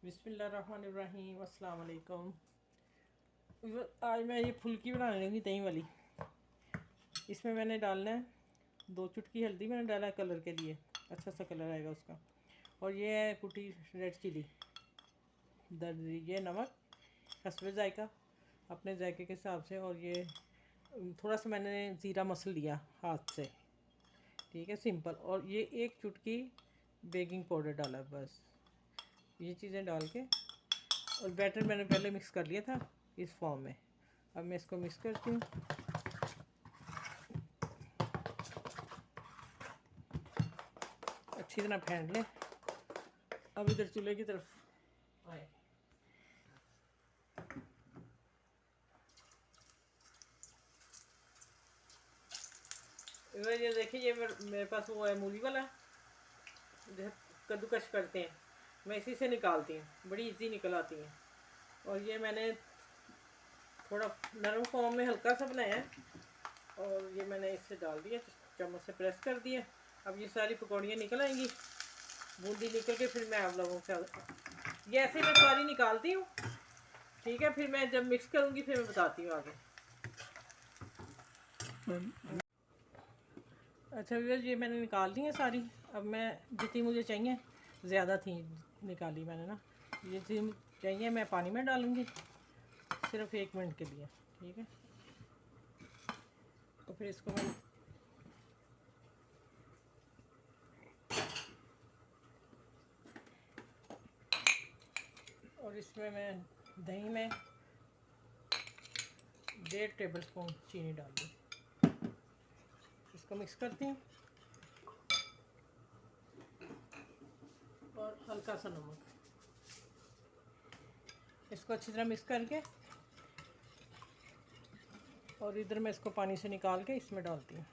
बिस्मिल्लाहिर्रहमानिर्रहीम, अस्सलाम वालेकुम। आज मैं ये फुल्की बनाने लगी दही वाली। इसमें मैंने डालना है 2 चुटकी हल्दी मैंने डाला है कलर के लिए, अच्छा सा कलर आएगा उसका। और ये है कुटी रेड चिली, ये नमक हस्बे जायका अपने जायके के हिसाब से। और ये थोड़ा सा मैंने ज़ीरा मसल लिया हाथ से, ठीक है, सिंपल। और ये 1 चुटकी बेकिंग पाउडर डाला, बस ये चीज़ें डाल के। और बैटर मैंने पहले मिक्स कर लिया था इस फॉर्म में। अब मैं इसको मिक्स करती हूँ। अच्छी तरह फेंट लें। अब इधर चूल्हे की तरफ आए। ये देखिए, ये मेरे पास वो है मूली वाला, जैसे कद्दूकश करते हैं, मैं इसी से निकालती हूँ, बड़ी इजी निकल आती हैं। और ये मैंने थोड़ा नरम फॉर्म में हल्का सा बनाया है। और ये मैंने इससे डाल दिया, चम्मच से प्रेस कर दिया। अब ये सारी पकौड़ियाँ निकल आएंगी, बूंदी निकल के फिर मैं आप लोगों से ये ऐसे मैं सारी निकालती हूँ, ठीक है। फिर मैं जब मिक्स करूँगी फिर मैं बताती हूँ आगे। अच्छा व्यूअर्स, ये मैंने निकाल दी है सारी। अब मैं जितनी मुझे चाहिए, ज़्यादा थी निकाली मैंने ना, ये जितनी चाहिए मैं पानी में डालूँगी सिर्फ 1 मिनट के लिए, ठीक है। तो फिर इसको मैं और इसमें मैं दही में 1.5 टेबल स्पून चीनी डाल दूँ। इसको मिक्स करती हूँ और हल्का सा नमक। इसको अच्छी तरह मिक्स करके और इधर मैं इसको पानी से निकाल के इसमें डालती हूँ।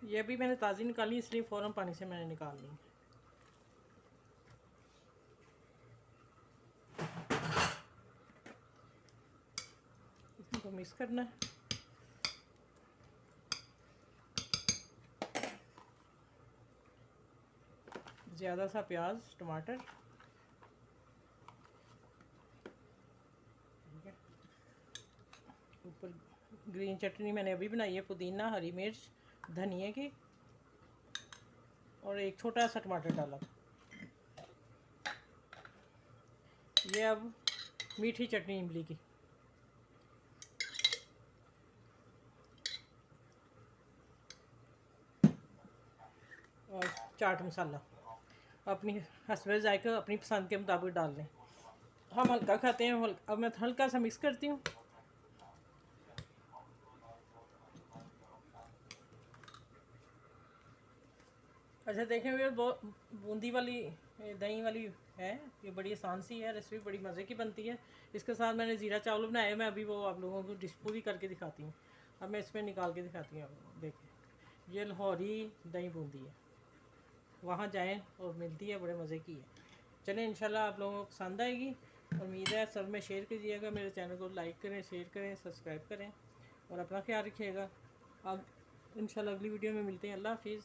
ये भी मैंने ताज़ी निकाली, इसलिए फ़ौरन पानी से मैंने निकाल ली। इसको मिक्स करना है। ज़्यादा सा प्याज टमाटर, ठीक है। ऊपर ग्रीन चटनी मैंने अभी बनाई है, पुदीना, हरी मिर्च, धनिया की, और 1 छोटा सा टमाटर डाला। ये अब मीठी चटनी इमली की, और चाट मसाला अपनी हस्बे जायका अपनी पसंद के मुताबिक डाल लें। हम हल्का खाते हैं, अब मैं हल्का सा मिक्स करती हूँ। अच्छा देखें भैया, बूंदी वाली दही वाली है, ये बड़ी आसान सी है रेसिपी, बड़ी मज़े की बनती है। इसके साथ मैंने ज़ीरा चावल बनाए, मैं अभी वो आप लोगों को डिश पूरी करके दिखाती हूँ। अब मैं इसमें निकाल के दिखाती हूँ आपको। देखें, ये लाहौरी दही बूंदी है, वहाँ जाएं और मिलती है, बड़े मज़े की है। चलें, इंशाल्लाह आप लोगों को पसंद आएगी। उम्मीद है सब में शेयर कीजिएगा, मेरे चैनल को लाइक करें, शेयर करें, सब्सक्राइब करें और अपना ख्याल रखिएगा। अब इंशाल्लाह अगली वीडियो में मिलते हैं। अल्लाह हाफिज़।